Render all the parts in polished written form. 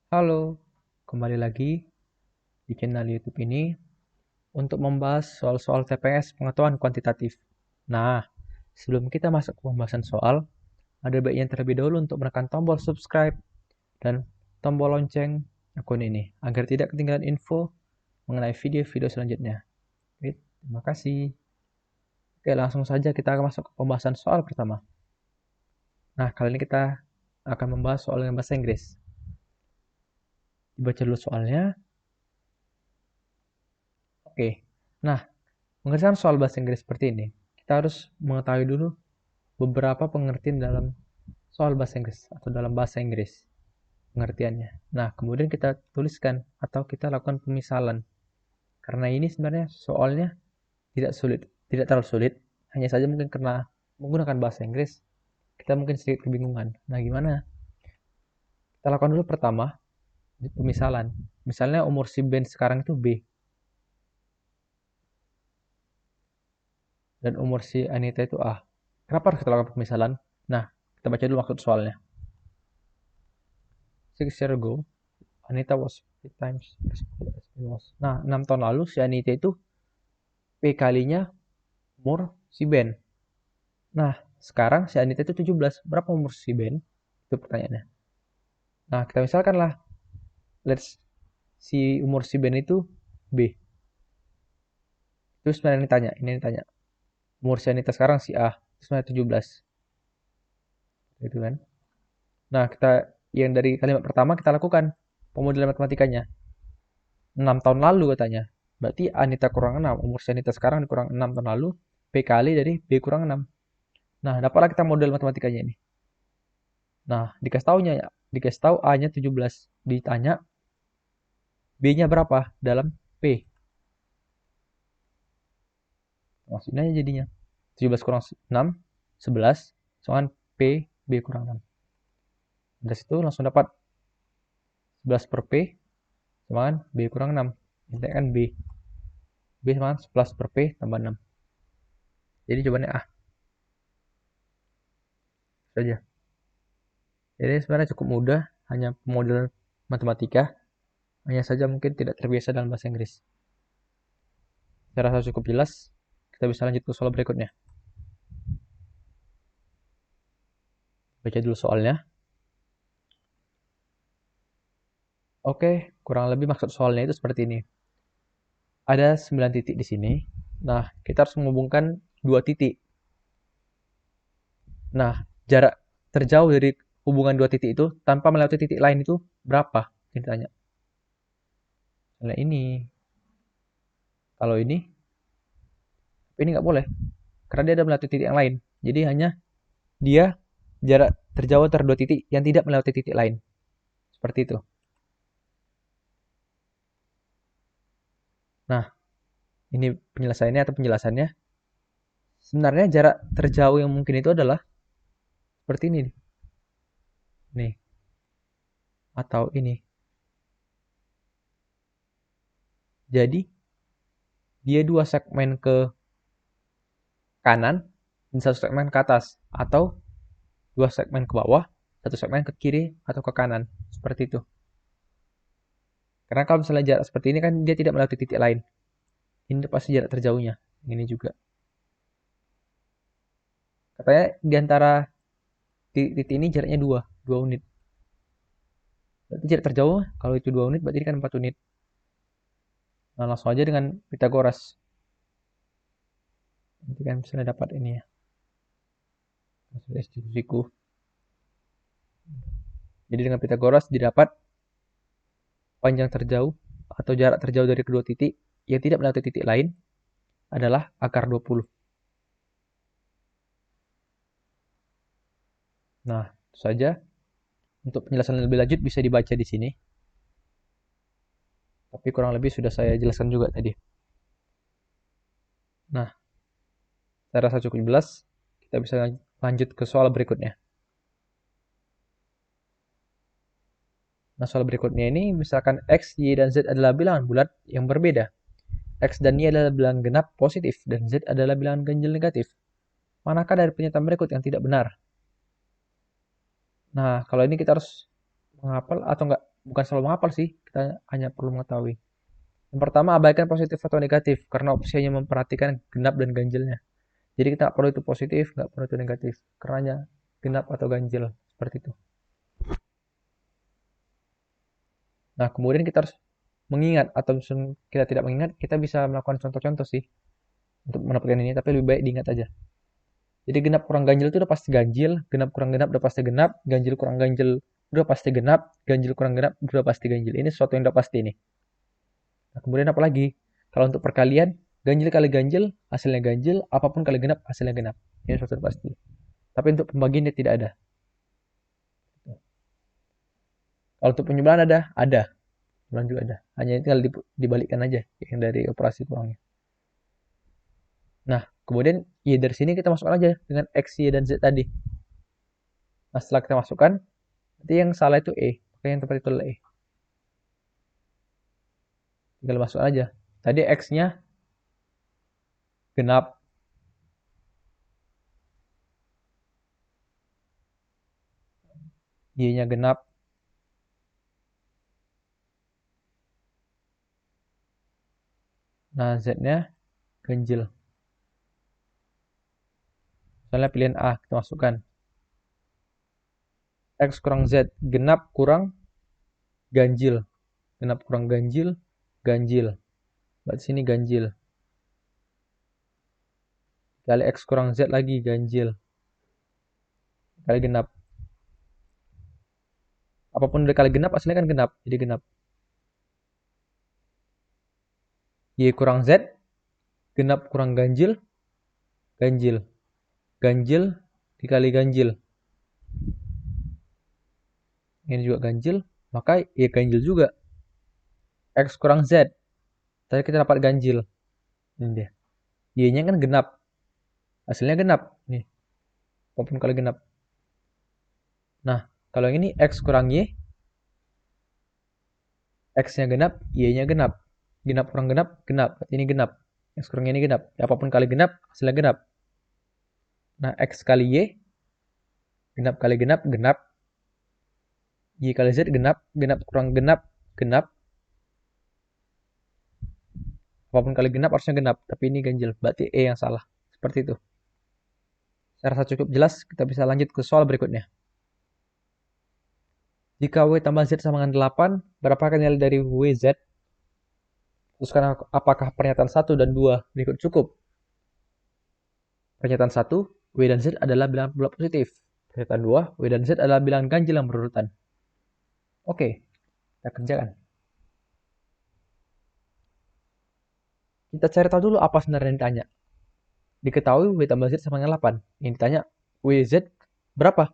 Halo, kembali lagi di channel YouTube ini untuk membahas soal-soal TPS pengetahuan kuantitatif. Nah, sebelum kita masuk ke pembahasan soal, ada baiknya terlebih dahulu untuk menekan tombol subscribe dan tombol lonceng akun ini agar tidak ketinggalan info mengenai video-video selanjutnya. Oke, terima kasih. Oke, langsung saja kita akan masuk ke pembahasan soal pertama. Nah, kali ini kita akan membahas soal dengan bahasa Inggris. Dibaca dulu soalnya. Oke. Nah, mengerjakan soal bahasa Inggris seperti ini, kita harus mengetahui dulu beberapa pengertian dalam soal bahasa Inggris atau dalam bahasa Inggris pengertiannya. Nah, kemudian kita tuliskan atau kita lakukan pemisalan. Karena ini sebenarnya soalnya tidak sulit, tidak terlalu sulit, hanya saja mungkin karena menggunakan bahasa Inggris, kita mungkin sedikit kebingungan. Nah, gimana? Kita lakukan dulu pertama, pemisalan. Misalnya umur si Ben sekarang itu B, dan umur si Anita itu A. Kenapa harus kita lakukan pemisalan? Nah, kita baca dulu maksud soalnya. 6 years ago, Anita was 3 times as old as he was. Nah, 6 tahun lalu si Anita itu P kalinya umur si Ben. Nah, sekarang si Anita itu 17. Berapa umur si Ben? Itu pertanyaannya. Nah, kita misalkan lah, let's si umur si Ben itu B. Terus ini tanya. Umur si Anita sekarang si A. Terus 17. Gitu kan. Nah, kita yang dari kalimat pertama kita lakukan pemodelan matematikanya. 6 tahun lalu katanya. Berarti Anita kurang 6. Umur si Anita sekarang dikurang 6 tahun lalu. P kali dari B kurang 6. Nah, dapatlah kita model matematikanya ini. Nah, dikasih tahu A-nya 17. Ditanya B-nya berapa dalam P. Maksudnya jadinya 17 kurang 6, 11. Soalnya P, B kurang 6. Dari situ langsung dapat 11 per P sama B kurang 6. Kita kan B. B sama 11 per P tambah 6. Jadi jawabannya A. Saja. Jadi sebenarnya cukup mudah, hanya pemodelan matematika, hanya saja mungkin tidak terbiasa dalam bahasa Inggris. Saya rasa cukup jelas, kita bisa lanjut ke soal berikutnya. Baca dulu soalnya. Oke, kurang lebih maksud soalnya itu seperti ini. Ada 9 titik di sini. Nah, kita harus menghubungkan 2 titik. Nah, jarak terjauh dari hubungan 2 titik itu tanpa melewati titik lain itu berapa? Ini tanya. Nah, ini. Kalau ini nggak boleh. Karena dia ada melewati titik yang lain. Jadi hanya dia jarak terjauh antara 2 titik yang tidak melewati titik lain. Seperti itu. Nah, ini penyelesaiannya atau penjelasannya. Sebenarnya jarak terjauh yang mungkin itu adalah seperti ini. Nih. Atau ini. Jadi, dia 2 segmen ke kanan dan 1 segmen ke atas. Atau 2 segmen ke bawah, 1 segmen ke kiri atau ke kanan. Seperti itu. Karena kalau misalnya jarak seperti ini kan dia tidak melewati titik lain. Ini pasti jarak terjauhnya. Ini juga. Katanya di antara titik ini jaraknya 2 unit. Berarti jarak terjauh kalau itu 2 unit berarti kan 4 unit. Nah, langsung aja dengan Pitagoras. Nanti kan misalnya dapat ini ya. Hasil institusiku. Jadi dengan Pitagoras didapat panjang terjauh atau jarak terjauh dari kedua titik yang tidak melewati titik lain adalah akar 20. Nah, itu saja. Untuk penjelasan lebih lanjut bisa dibaca di sini. Tapi kurang lebih sudah saya jelaskan juga tadi. Nah, saya rasa cukup jelas. Kita bisa lanjut ke soal berikutnya. Nah, soal berikutnya ini misalkan X, Y, dan Z adalah bilangan bulat yang berbeda. X dan Y adalah bilangan genap positif dan Z adalah bilangan ganjil negatif. Manakah dari pernyataan berikut yang tidak benar? Nah, kalau ini kita harus menghafal atau enggak bukan selalu menghafal sih, kita hanya perlu mengetahui. Yang pertama, abaikan positif atau negatif, karena opsi hanya memperhatikan genap dan ganjilnya. Jadi kita nggak perlu itu positif, nggak perlu itu negatif, karena hanya genap atau ganjil, seperti itu. Nah, kemudian kita harus mengingat, atau misalnya kita tidak mengingat, kita bisa melakukan contoh-contoh sih, untuk mendapatkan ini, tapi lebih baik diingat aja. Jadi genap kurang ganjil itu udah pasti ganjil, genap kurang genap udah pasti genap, ganjil kurang ganjil udah pasti genap, ganjil kurang genap udah pasti ganjil. Ini sesuatu yang udah pasti nih. Nah, kemudian apa lagi? Kalau untuk perkalian, ganjil kali ganjil, hasilnya ganjil, apapun kali genap, hasilnya genap. Ini sesuatu yang pasti. Tapi untuk pembagiannya tidak ada. Kalau untuk penjumlahan ada. Penjumlahan juga ada. Hanya tinggal dibalikkan aja yang dari operasi kurangnya. Nah, kemudian Y dari sini kita masukkan aja dengan X, Y, dan Z tadi. Nah, setelah kita masukkan, nanti yang salah itu E. Makanya yang tepat itu adalah E. Tinggal masuk aja. Tadi X-nya genap. Y-nya genap. Nah, Z-nya ganjil. Misalnya pilihan A, kita masukkan. X kurang Z, genap kurang ganjil. Genap kurang ganjil, ganjil. Berarti sini ganjil. Kali X kurang Z lagi, ganjil. Kali genap. Apapun dari kali genap, aslinya kan genap. Jadi genap. Y kurang Z, genap kurang ganjil, ganjil. Ganjil dikali ganjil. Ini juga ganjil, maka Y ganjil juga. X kurang Z. Tadi kita dapat ganjil. Ini dia. Y-nya kan genap. Hasilnya genap. Nih. Apapun kali genap. Nah, kalau yang ini X kurang Y. X-nya genap, Y-nya genap. Genap kurang genap, genap. Ini genap. X kurang Y ini genap. Ya, apapun kali genap, hasilnya genap. Nah, X kali Y. Genap kali genap, genap. Y kali Z, genap. Genap kurang genap, genap. Apapun kali genap harusnya genap. Tapi ini ganjil. Berarti E yang salah. Seperti itu. Saya rasa cukup jelas. Kita bisa lanjut ke soal berikutnya. Jika W tambah Z sama dengan 8, berapakah nilai dari WZ? Teruskan apakah pernyataan 1 dan 2 berikut cukup? Pernyataan 1, W dan Z adalah bilangan bulat positif. Pernyataan 2, W dan Z adalah bilangan ganjil yang berurutan. Oke, kita kerjakan. Kita cari tahu dulu apa sebenarnya yang ditanya. Diketahui W tambah Z sama dengan 8. Yang ditanya, WZ berapa?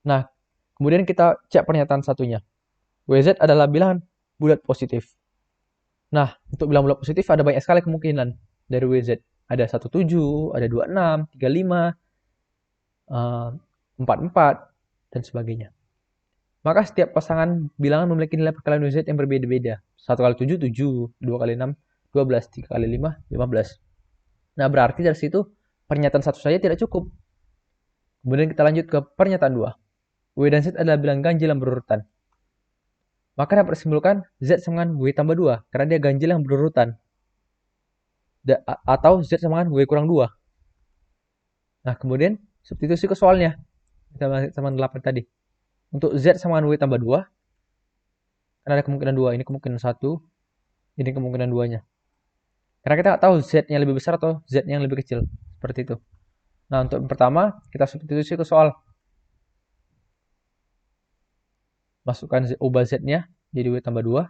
Nah, kemudian kita cek pernyataan satunya. WZ adalah bilangan bulat positif. Nah, untuk bilangan bulat positif ada banyak sekali kemungkinan dari WZ. Ada 17, ada 26, 35, 44, dan sebagainya. Maka setiap pasangan bilangan memiliki nilai perkalian WZ yang berbeda-beda. 1 kali 7, 7. 2 kali 6, 12. 3 kali 5, 15. Nah, berarti dari situ pernyataan satu saja tidak cukup. Kemudian kita lanjut ke pernyataan 2. W dan Z adalah bilangan ganjil yang berurutan. Maka dapat disimpulkan Z sama dengan W tambah 2. Karena dia ganjil yang berurutan. Atau Z sama dengan W kurang 2. Nah, kemudian substitusi ke soalnya. Sama 8 tadi. Untuk Z sama dengan W tambah 2. Karena ada kemungkinan 2. Ini kemungkinan 1. Ini kemungkinan 2-nya. Karena kita nggak tahu Z-nya lebih besar atau Z-nya yang lebih kecil. Seperti itu. Nah, untuk yang pertama, kita substitusi ke soal. Masukkan ubah Z-nya jadi W tambah 2.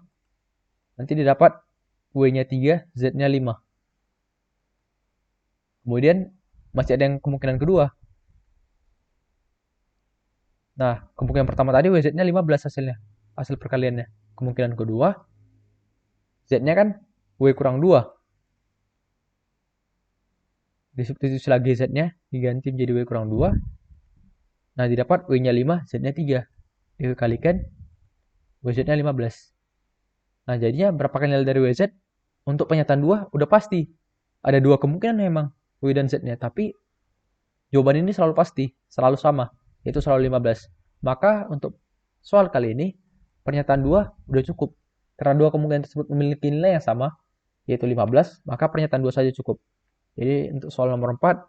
Nanti didapat W-nya 3, Z-nya 5. Kemudian masih ada yang kemungkinan kedua. Nah, kemungkinan pertama tadi WZ-nya 15 hasilnya. Hasil perkaliannya. Kemungkinan kedua, Z-nya kan W kurang 2. Disubstitusi lagi Z-nya, diganti menjadi W kurang 2. Nah, didapat W-nya 5, Z-nya 3. Dikalikan, WZ-nya 15. Nah, jadinya berapa nilai dari WZ? Untuk pernyataan 2, udah pasti. Ada dua kemungkinan memang, W dan Z-nya. Tapi, jawaban ini selalu pasti, selalu sama. Yaitu selalu 15. Maka, untuk soal kali ini, pernyataan 2 udah cukup. Karena dua kemungkinan tersebut memiliki nilai yang sama, yaitu 15, maka pernyataan 2 saja cukup. Jadi untuk soal nomor 4,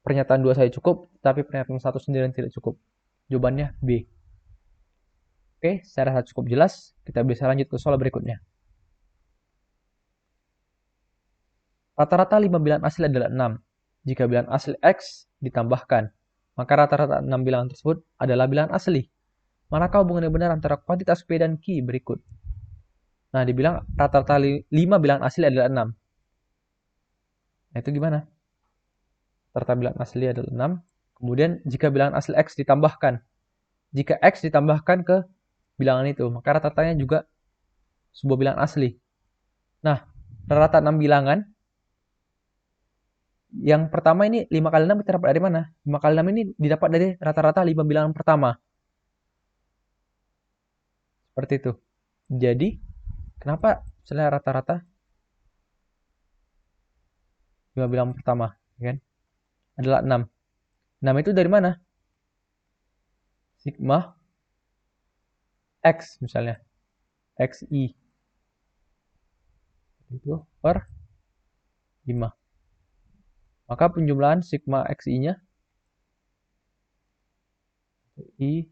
pernyataan 2 saja cukup, tapi pernyataan 1 sendiri tidak cukup. Jawabannya B. Oke, saya rasa cukup jelas. Kita bisa lanjut ke soal berikutnya. Rata-rata 5 bilangan asli adalah 6. Jika bilangan asli X ditambahkan, maka rata-rata 6 bilangan tersebut adalah bilangan asli. Manakah hubungan yang benar antara kuantitas P dan Q berikut? Nah, dibilang rata-rata 5 bilangan asli adalah 6. Nah, itu gimana? Rata-rata bilangan asli adalah 6. Kemudian jika bilangan asli X ditambahkan. Jika X ditambahkan ke bilangan itu, maka rata-ratanya juga sebuah bilangan asli. Nah, rata-rata 6 bilangan. Yang pertama ini 5 kali 6 kita dapat dari mana? 5 kali 6 ini didapat dari rata-rata 5 bilangan pertama. Seperti itu. Jadi, kenapa misalnya rata-rata 5 bilangan pertama, kan? Adalah 6. 6 itu dari mana? Sigma X misalnya. XI. Itu per 5. Maka penjumlahan sigma XI-nya I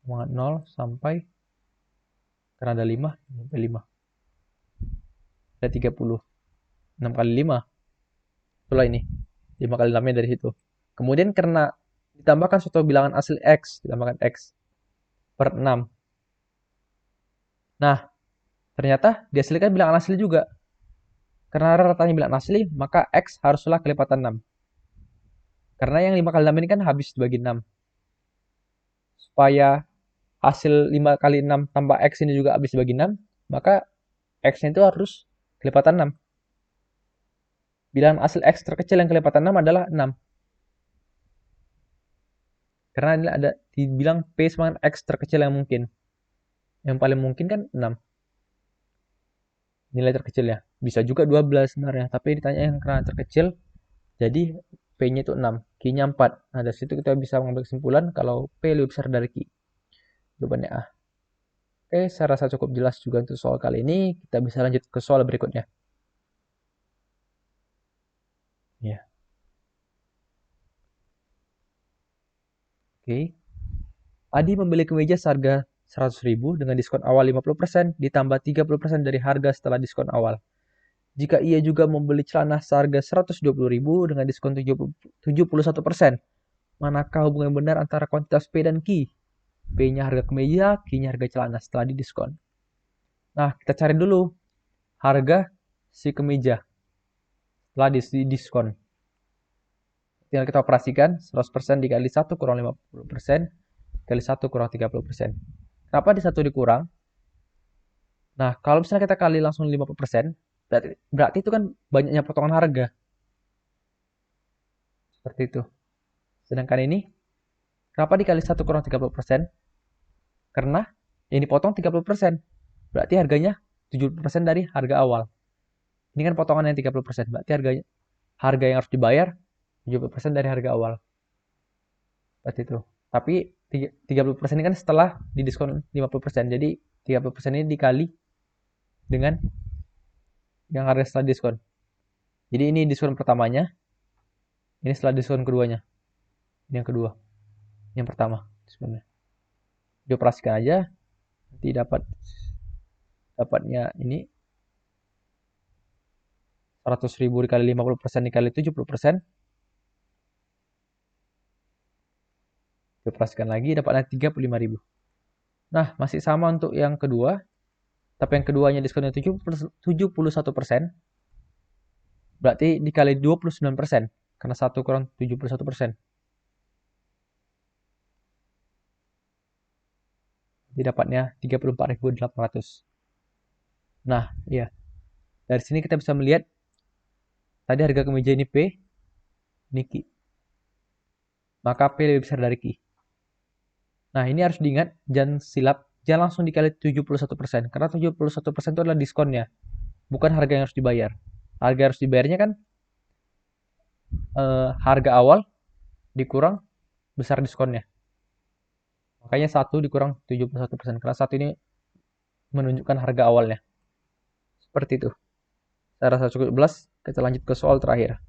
0 sampai, karena ada 5, sampai 5. Ada 30. 6 kali 5. Itulah ini. 5 kali 6-nya dari situ. Kemudian karena ditambahkan suatu bilangan asli X, ditambahkan X per 6. Nah, ternyata dihasilkan bilangan asli juga. Karena rata-ratanya bilangan asli, maka X haruslah kelipatan 6. Karena yang 5 kali 6 ini kan habis dibagi 6. Supaya hasil 5 kali 6 tambah X ini juga habis dibagi 6, maka X-nya itu harus kelipatan 6. Bilangan asli X terkecil yang kelipatan 6 adalah 6. Karena ini ada dibilang P sama X terkecil yang mungkin. Yang paling mungkin kan 6. Nilai terkecilnya. Bisa juga 12 sebenarnya, tapi ditanya yang karena terkecil, jadi P-nya itu 6, Q-nya 4. Nah, dari situ kita bisa mengambil kesimpulan kalau P lebih besar dari Q. Jawabannya A. Oke, saya rasa cukup jelas juga untuk soal kali ini. Kita bisa lanjut ke soal berikutnya. Ya. Oke. Adi membeli kemeja seharga 100.000 dengan diskon awal 50% ditambah 30% dari harga setelah diskon awal. Jika ia juga membeli celana seharga 120.000 dengan diskon 71%, manakah hubungan yang benar antara kuantitas P dan Q? P-nya harga kemeja, Q-nya harga celana setelah didiskon. Nah, kita cari dulu harga si kemeja setelah didiskon. Tinggal kita operasikan 100% dikali 1 kurang 50% kali 1 kurang 30%. Kenapa di 1 dikurang? Nah, kalau misalnya kita kali langsung 50%, berarti itu kan banyaknya potongan harga. Seperti itu. Sedangkan ini, kenapa dikali 1 kurang 30%? Karena yang dipotong 30%. Berarti harganya 70% dari harga awal. Ini kan potongan yang 30%. Berarti harga yang harus dibayar 70% dari harga awal. Seperti itu. Tapi 30% ini kan setelah didiskon 50%. Jadi 30% ini dikali dengan yang harga setelah diskon. Jadi ini diskon pertamanya. Ini setelah diskon keduanya. Ini yang kedua. Yang pertama diskonnya. Dioperasikan aja. Nanti dapatnya ini 100.000 dikali 50% dikali 70%. Dioperasikan lagi dapatnya 35.000. Nah, masih sama untuk yang kedua. Tapi yang keduanya diskonnya 71%. Berarti dikali 29%. Karena 1 kurang 71%. Jadi dapatnya 34.800. Nah, ya. Dari sini kita bisa melihat tadi harga kemeja ini P, ini Q. Maka P lebih besar dari Q. Nah, ini harus diingat, jangan silap, jangan langsung dikali 71%. Karena 71% itu adalah diskonnya. Bukan harga yang harus dibayar. Harga yang harus dibayarnya kan harga awal dikurang besar diskonnya. Makanya 1 dikurang 71%. Karena 1 ini menunjukkan harga awalnya. Seperti itu. Saya rasa cukup jelas. Kita lanjut ke soal terakhir.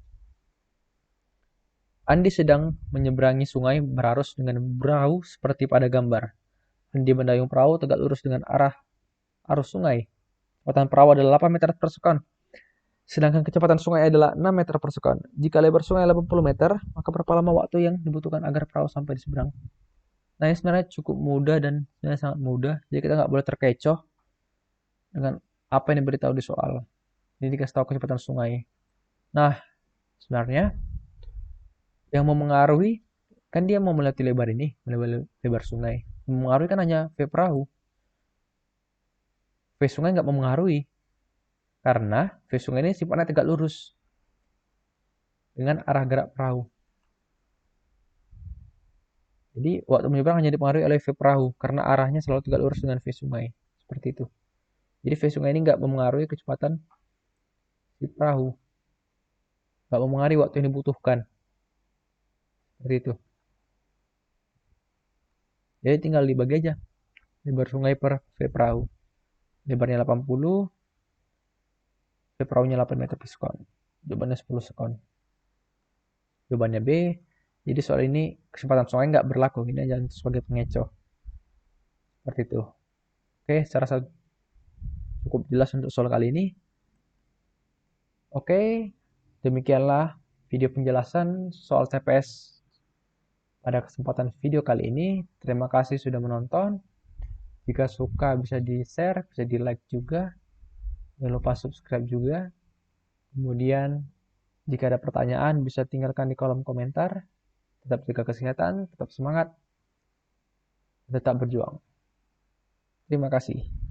Andi sedang menyeberangi sungai berarus dengan perahu seperti pada gambar. Andi mendayung perahu tegak lurus dengan arah arus sungai. Kecepatan perahu adalah 8 meter per sekon. Sedangkan kecepatan sungai adalah 6 meter per sekon. Jika lebar sungai 80 meter, maka berapa lama waktu yang dibutuhkan agar perahu sampai di seberang? Nah, ini sebenarnya cukup mudah dan sebenarnya sangat mudah. Jadi kita nggak boleh terkecoh dengan apa yang diberitahu di soal. Jadi dikasih tahu kecepatan sungai. Nah, sebenarnya yang memengaruhi kan dia mau melewati lebar ini, melewati lebar sungai. Memengaruhi kan hanya V perahu. V sungai nggak memengaruhi karena V sungai ini sifatnya tegak lurus dengan arah gerak perahu. Jadi waktu menyeberang hanya dipengaruhi oleh V perahu karena arahnya selalu tegak lurus dengan V sungai. Seperti itu. Jadi V sungai ini nggak memengaruhi kecepatan si perahu. Nggak memengaruhi waktu yang dibutuhkan. Seperti itu. Jadi tinggal dibagi aja. Lebar sungai per V perahu. Lebarnya 80, V perahunya 8 meter per sekon. Jawabannya 10 sekon. Jawabannya B. Jadi soal ini kecepatan sungai nggak berlaku. Ini hanya sebagai pengecoh. Seperti itu. Oke, saya rasa cukup jelas untuk soal kali ini. Oke, demikianlah video penjelasan soal TPS pada kesempatan video kali ini. Terima kasih sudah menonton. Jika suka bisa di-share, bisa di-like juga. Jangan lupa subscribe juga. Kemudian jika ada pertanyaan bisa tinggalkan di kolom komentar. Tetap jaga kesehatan, tetap semangat, tetap berjuang. Terima kasih.